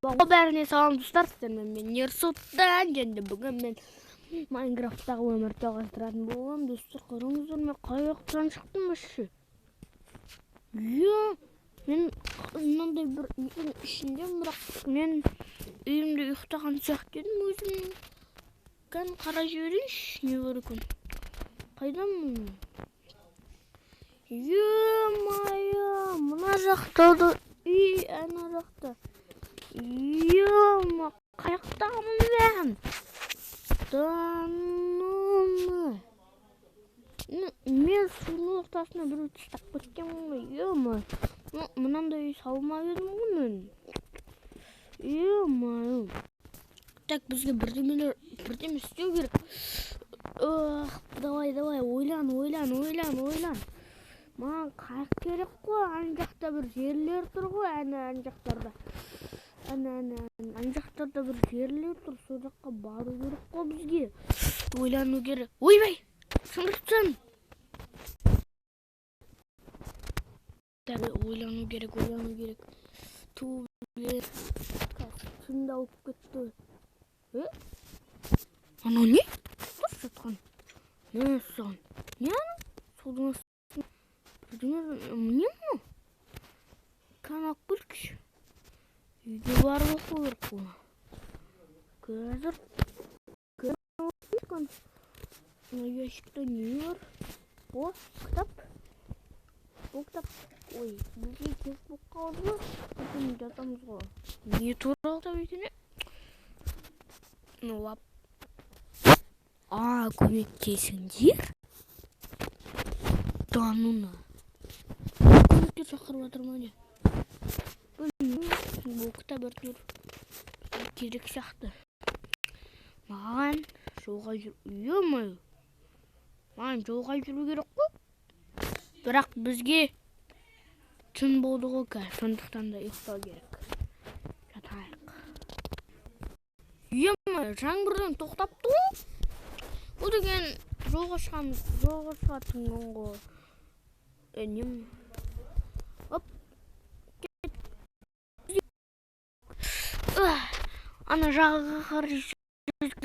Бәріне салам достар, сіздермен мен Ерсұлтан, және бүгін мен Майнкрафттағы өмірді жалғастыратын боламын. Достар, қараңыздар, мен қай жақтан шықтым вообще? Мен мынандай бір үйдің ішіндемін, бірақ мен үйімде ұйықтаған сияқты едім өзімнің. Кән қарай жіберейінші, не бар екен? Қайдамын? Е-мая, мына жақта да үй, ана жақта. Ё-ма, қаяқтамын мен? Дануны. Мен судың ортасына бір тастап кеткенмін ғой. Ё-ма, мынандай үй салмай едім ғой мен. Ё-ма. Так, бізге бірдеме істеу керек. Давай, ойлан. Маған қайық керек қой, ана жақта бір жерлер тұр ғой, ана жақтарда. Ана жақтарда бір жерлер тұр, сол жаққа бару керек қой бізге. Ойлану керек. Ойбай, шыңғыртсын. Ойлану керек. Тубілер. Шында алып кетті. Ана не? Құс жатқан. Не саған? Не ана? Судың астын. Не мұны? Канақ көркіш. Үйге барып оқу керек қой. Қазір. Мына ящикта не бар? О, кітап. Бұл кітап. Ой, бізге кез болып қалды ғой. Бүгін жатамыз ғой. Не туралы кітап екен? Лап. Көмектесіңдер? Дануна. Көмекке шақырып жатыр ма не? Бұл кітап әртүр керек сияқты. Маған жолға жүру керек қой. Бірақ бізге түн болды ғой қазір, сондықтан да ұйықтау керек. Жатайық. Жаңбырдан тоқтапты ғой. Бұл деген жолға шығатын ғой. Оп. Ана жағаға қарай